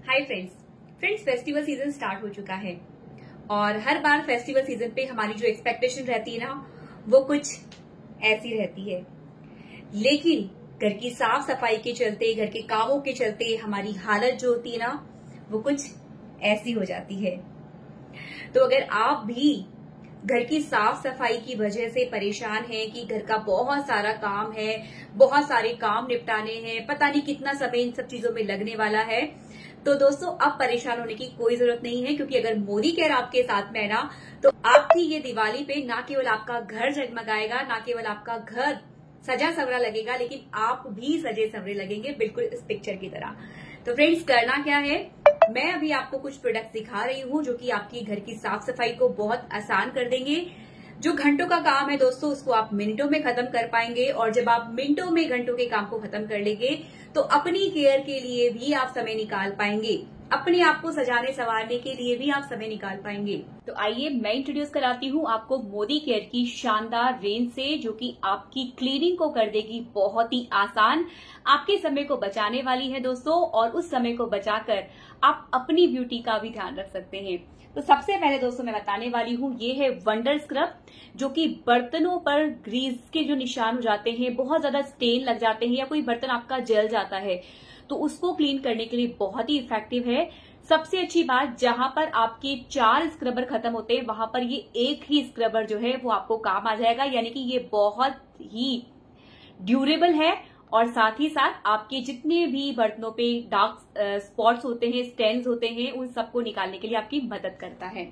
Hi friends festival season start हो चुका है और हर बार फेस्टिवल सीजन पे हमारी जो एक्सपेक्टेशन रहती है ना वो कुछ ऐसी रहती है। लेकिन घर की साफ सफाई के चलते, घर के कामों के चलते हमारी हालत जो होती है ना वो कुछ ऐसी हो जाती है। तो अगर आप भी घर की साफ सफाई की वजह से परेशान हैं कि घर का बहुत सारा काम है, बहुत सारे काम निपटाने हैं, पता नहीं कितना समय इन सब चीजों में लगने वाला है, तो दोस्तों अब परेशान होने की कोई जरूरत नहीं है। क्योंकि अगर मोदी केयर आपके साथ में है ना तो आपकी ये दिवाली पे ना केवल आपका घर जगमगाएगा, ना केवल आपका घर सजा सवरा लगेगा, लेकिन आप भी सजे सवरे लगेंगे, बिल्कुल इस पिक्चर की तरह। तो फ्रेंड्स करना क्या है, मैं अभी आपको कुछ प्रोडक्ट दिखा रही हूँ जो कि आपकी घर की साफ सफाई को बहुत आसान कर देंगे। जो घंटों का काम है दोस्तों उसको आप मिनटों में खत्म कर पाएंगे, और जब आप मिनटों में घंटों के काम को खत्म कर लेंगे तो अपनी केयर के लिए भी आप समय निकाल पाएंगे, अपने आप को सजाने संवारने के लिए भी आप समय निकाल पाएंगे। तो आइए मैं इंट्रोड्यूस कराती हूँ आपको मोदी केयर की शानदार रेंज से, जो कि आपकी क्लीनिंग को कर देगी बहुत ही आसान, आपके समय को बचाने वाली है दोस्तों, और उस समय को बचाकर आप अपनी ब्यूटी का भी ध्यान रख सकते हैं। तो सबसे पहले दोस्तों मैं बताने वाली हूँ ये है वंडर स्क्रब, जो कि बर्तनों पर ग्रीस के जो निशान हो जाते हैं, बहुत ज्यादा स्टेन लग जाते हैं या कोई बर्तन आपका जल जाता है तो उसको क्लीन करने के लिए बहुत ही इफेक्टिव है। सबसे अच्छी बात, जहां पर आपके 4 स्क्रबर खत्म होते हैं वहां पर ये एक ही स्क्रबर जो है वो आपको काम आ जाएगा, यानी कि ये बहुत ही ड्यूरेबल है, और साथ ही साथ आपके जितने भी बर्तनों पे डार्क स्पॉट्स होते हैं, स्टेन्स होते हैं, उन सबको निकालने के लिए आपकी मदद करता है।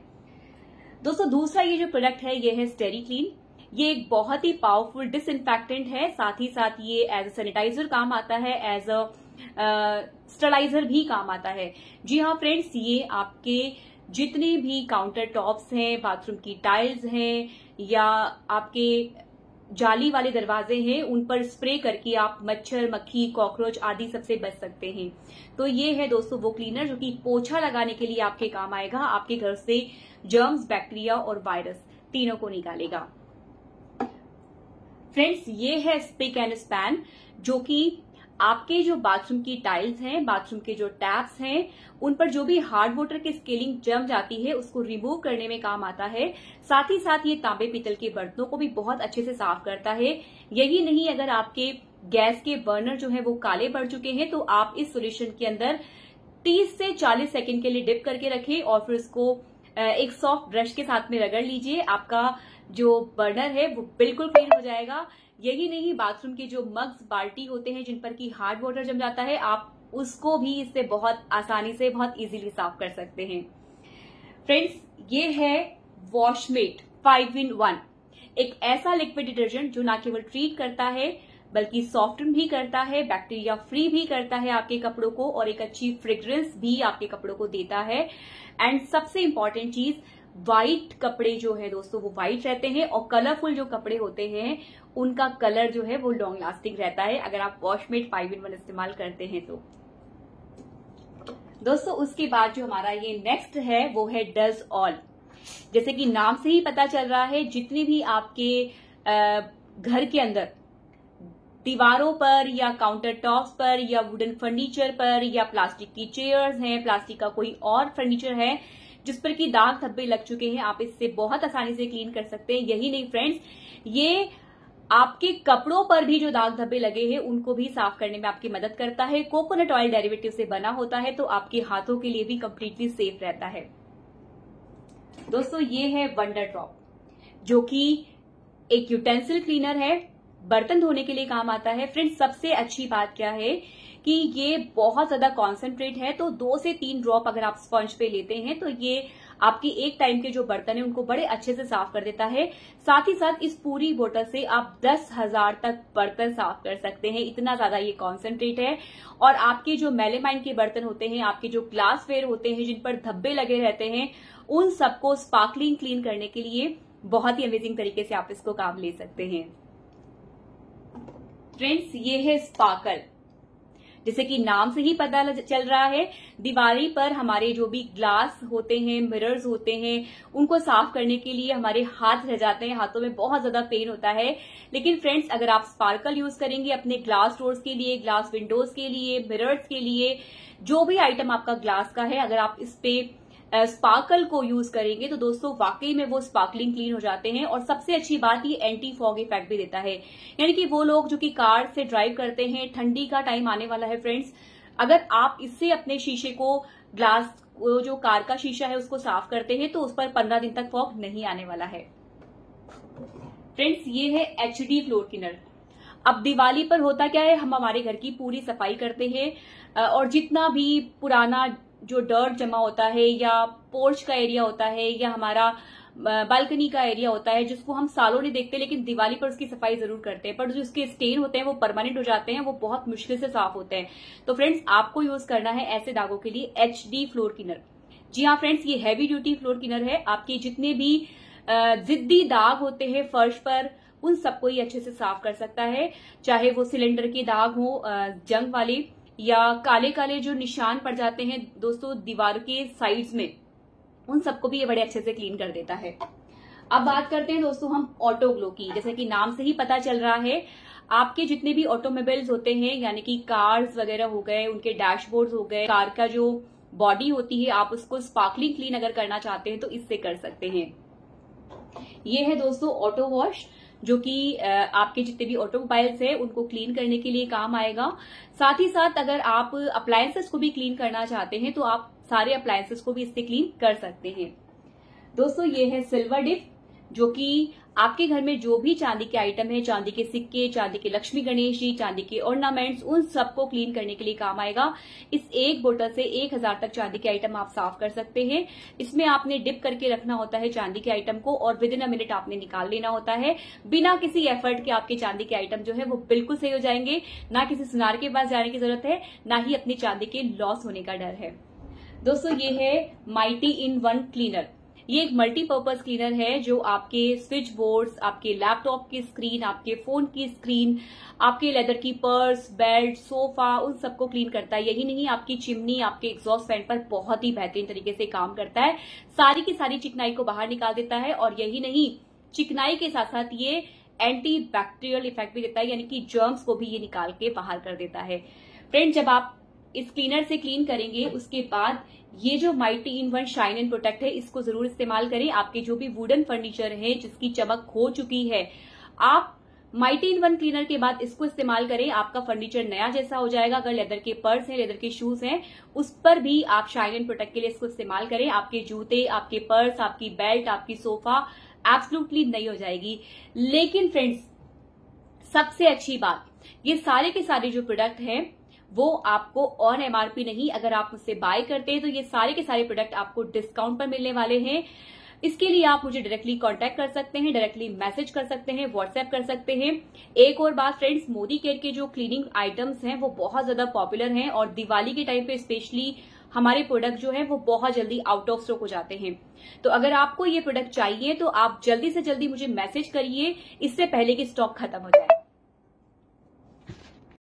दोस्तों दूसरा ये जो प्रोडक्ट है ये है स्टेरी क्लीन। ये एक बहुत ही पावरफुल डिसइंफेक्टेंट है, साथ ही साथ ये एज अ सैनिटाइजर काम आता है, एज अ स्टरलाइजर भी काम आता है। जी हाँ फ्रेंड्स, ये आपके जितने भी काउंटर टॉप्स हैं, बाथरूम की टाइल्स हैं, या आपके जाली वाले दरवाजे हैं, उन पर स्प्रे करके आप मच्छर, मक्खी, कॉकरोच आदि सबसे बच सकते हैं। तो ये है दोस्तों वो क्लीनर जो कि पोछा लगाने के लिए आपके काम आएगा, आपके घर से जर्म्स, बैक्टीरिया और वायरस तीनों को निकालेगा। फ्रेंड्स ये है स्पिक एंड स्पैन, जो कि आपके जो बाथरूम की टाइल्स हैं, बाथरूम के जो टैप्स हैं, उन पर जो भी हार्ड वाटर की स्केलिंग जम जाती है उसको रिमूव करने में काम आता है। साथ ही साथ ये तांबे पीतल के बर्तनों को भी बहुत अच्छे से साफ करता है। यही नहीं, अगर आपके गैस के बर्नर जो है वो काले पड़ चुके हैं तो आप इस सोल्यूशन के अंदर 30 से 40 सेकेंड के लिए डिप करके रखें और फिर उसको एक सॉफ्ट ब्रश के साथ में रगड़ लीजिए। आपका जो बर्नर है वो बिल्कुल क्लीन हो जाएगा। यही नहीं, बाथरूम के जो मग्स, बाल्टी होते हैं जिन पर की हार्ड वाटर जम जाता है, आप उसको भी इससे बहुत आसानी से, बहुत इजीली साफ कर सकते हैं। फ्रेंड्स ये है वॉशमेट 5-in-1, एक ऐसा लिक्विड डिटर्जेंट जो ना केवल ट्रीट करता है बल्कि सॉफ्टन भी करता है, बैक्टीरिया फ्री भी करता है आपके कपड़ों को, और एक अच्छी फ्रेग्रेंस भी आपके कपड़ों को देता है। एंड सबसे इंपॉर्टेंट चीज, व्हाइट कपड़े जो है दोस्तों वो व्हाइट रहते हैं, और कलरफुल जो कपड़े होते हैं उनका कलर जो है वो लॉन्ग लास्टिंग रहता है अगर आप वॉशमेट 5-in-1 इस्तेमाल करते हैं तो। दोस्तों उसके बाद जो हमारा ये नेक्स्ट है वो है डज ऑल। जैसे कि नाम से ही पता चल रहा है, जितनी भी आपके घर के अंदर दीवारों पर या काउंटर टॉप्स पर या वुडन फर्नीचर पर या प्लास्टिक की चेयर्स हैं, प्लास्टिक का कोई और फर्नीचर है जिस पर कि दाग धब्बे लग चुके हैं, आप इससे बहुत आसानी से क्लीन कर सकते हैं। यही नहीं फ्रेंड्स, ये आपके कपड़ों पर भी जो दाग धब्बे लगे हैं उनको भी साफ करने में आपकी मदद करता है। कोकोनट ऑयल डेरिवेटिव से बना होता है तो आपके हाथों के लिए भी कंप्लीटली सेफ रहता है। दोस्तों ये है वंडर ड्रॉप, जो कि एक यूटेंसिल क्लीनर है, बर्तन धोने के लिए काम आता है। फ्रेंड्स सबसे अच्छी बात क्या है कि ये बहुत ज्यादा कॉन्सेंट्रेट है, तो 2 से 3 ड्रॉप अगर आप स्पंज पे लेते हैं तो ये आपकी एक टाइम के जो बर्तन है उनको बड़े अच्छे से साफ कर देता है। साथ ही साथ इस पूरी बोतल से आप 10,000 तक बर्तन साफ कर सकते हैं, इतना ज्यादा ये कॉन्सेंट्रेट है। और आपके जो मेलेमाइन के बर्तन होते हैं, आपके जो ग्लासवेयर होते हैं जिन पर धब्बे लगे रहते हैं, उन सबको स्पार्कलिंग क्लीन करने के लिए बहुत ही अमेजिंग तरीके से आप इसको काम ले सकते हैं। फ्रेंड्स ये है स्पार्कल, जैसे कि नाम से ही पता चल रहा है, दीवारी पर हमारे जो भी ग्लास होते हैं, मिरर्स होते हैं, उनको साफ करने के लिए हमारे हाथ रह जाते हैं, हाथों में बहुत ज्यादा पेन होता है। लेकिन फ्रेंड्स अगर आप स्पार्कल यूज करेंगे अपने ग्लास डोर्स के लिए, ग्लास विंडोज के लिए, मिरर्स के लिए, जो भी आइटम आपका ग्लास का है, अगर आप इस पे स्पार्कल को यूज करेंगे तो दोस्तों वाकई में वो स्पार्कलिंग क्लीन हो जाते हैं। और सबसे अच्छी बात, ये एंटी फॉग इफेक्ट भी देता है, यानी कि वो लोग जो कि कार से ड्राइव करते हैं, ठंडी का टाइम आने वाला है फ्रेंड्स, अगर आप इससे अपने शीशे को, ग्लास जो कार का शीशा है उसको साफ करते हैं तो उस पर 15 दिन तक फॉग नहीं आने वाला है। फ्रेंड्स ये है HD फ्लोर क्लीनर। अब दिवाली पर होता क्या है, हम हमारे घर की पूरी सफाई करते हैं और जितना भी पुराना जो डर्ट जमा होता है या पोर्च का एरिया होता है या हमारा बालकनी का एरिया होता है, जिसको हम सालों नहीं देखते लेकिन दिवाली पर उसकी सफाई जरूर करते हैं, पर जो उसके स्टेन होते हैं वो परमानेंट हो जाते हैं, वो बहुत मुश्किल से साफ होते हैं। तो फ्रेंड्स आपको यूज करना है ऐसे दागों के लिए HD फ्लोर क्लीनर। जी हाँ फ्रेंड्स, ये हैवी ड्यूटी फ्लोर क्लीनर है। आपके जितने भी जिद्दी दाग होते हैं फर्श पर, उन सबको ये अच्छे से साफ कर सकता है, चाहे वो सिलेंडर के दाग हो जंग वाले, या काले काले जो निशान पड़ जाते हैं दोस्तों दीवार के साइड्स में, उन सबको भी ये बड़े अच्छे से क्लीन कर देता है। अब बात करते हैं दोस्तों हम ऑटो ग्लो की। जैसे कि नाम से ही पता चल रहा है, आपके जितने भी ऑटोमोबाइल्स होते हैं, यानी कि कार्स वगैरह हो गए, उनके डैशबोर्ड्स हो गए, कार का जो बॉडी होती है, आप उसको स्पार्कलिंग क्लीन अगर करना चाहते हैं तो इससे कर सकते हैं। ये है दोस्तों ऑटो वॉश, जो कि आपके जितने भी ऑटोमोबाइल्स हैं उनको क्लीन करने के लिए काम आएगा। साथ ही साथ अगर आप अप्लायंसेस को भी क्लीन करना चाहते हैं तो आप सारे अप्लायंसेस को भी इससे क्लीन कर सकते हैं। दोस्तों ये है सिल्वर डिप, जो कि आपके घर में जो भी चांदी के आइटम है, चांदी के सिक्के, चांदी के लक्ष्मी गणेश जी, चांदी के ऑर्नामेंट्स, उन सबको क्लीन करने के लिए काम आएगा। इस एक बोतल से 1000 तक चांदी के आइटम आप साफ कर सकते हैं। इसमें आपने डिप करके रखना होता है चांदी के आइटम को और विद इन अ मिनट आपने निकाल लेना होता है। बिना किसी एफर्ट के आपके चांदी के आइटम जो है वो बिल्कुल सही हो जाएंगे। ना किसी सुनार के पास जाने की जरूरत है, ना ही अपनी चांदी के लॉस होने का डर है। दोस्तों ये है माइटी इन वन क्लीनर। ये एक मल्टीपर्पज क्लीनर है जो आपके स्विच बोर्ड्स, आपके लैपटॉप की स्क्रीन, आपके फोन की स्क्रीन, आपके लेदर की पर्स, बेल्ट, सोफा, उन सबको क्लीन करता है। यही नहीं, आपकी चिमनी, आपके एग्जॉस्ट फैन पर बहुत ही बेहतरीन तरीके से काम करता है। सारी की सारी चिकनाई को बाहर निकाल देता है और यही नहीं, चिकनाई के साथ साथ ये एंटी बैक्टीरियल इफेक्ट भी देता है, यानी कि जर्म्स को भी ये निकाल के बाहर कर देता है। फ्रेंड, जब आप इस क्लीनर से क्लीन करेंगे उसके बाद ये जो mighty in one shine and protect है, इसको जरूर इस्तेमाल करें। आपके जो भी वुडन फर्नीचर है जिसकी चमक खो चुकी है, आप माइटी इन वन क्लीनर के बाद इसको इस्तेमाल करें, आपका फर्नीचर नया जैसा हो जाएगा। अगर लेदर के पर्स हैं, लेदर के शूज हैं, उस पर भी आप शाइन एंड प्रोटेक्ट के लिए इसको इस्तेमाल करें। आपके जूते, आपके पर्स, आपकी बेल्ट, आपकी सोफा एब्सोल्युटली नई हो जाएगी। लेकिन फ्रेंड्स, सबसे अच्छी बात, ये सारे के सारे जो प्रोडक्ट हैं वो आपको ऑन MRP नहीं, अगर आप मुझसे बाय करते हैं तो ये सारे के सारे प्रोडक्ट आपको डिस्काउंट पर मिलने वाले हैं। इसके लिए आप मुझे डायरेक्टली कांटेक्ट कर सकते हैं, डायरेक्टली मैसेज कर सकते हैं, व्हाट्सएप कर सकते हैं। एक और बात फ्रेंड्स, मोदी केयर के जो क्लीनिंग आइटम्स हैं वो बहुत ज्यादा पॉपुलर हैं और दिवाली के टाइम पे स्पेशली हमारे प्रोडक्ट जो है वो बहुत जल्दी आउट ऑफ स्टॉक हो जाते हैं। तो अगर आपको ये प्रोडक्ट चाहिए तो आप जल्दी से जल्दी मुझे मैसेज करिए, इससे पहले कि स्टॉक खत्म हो जाए।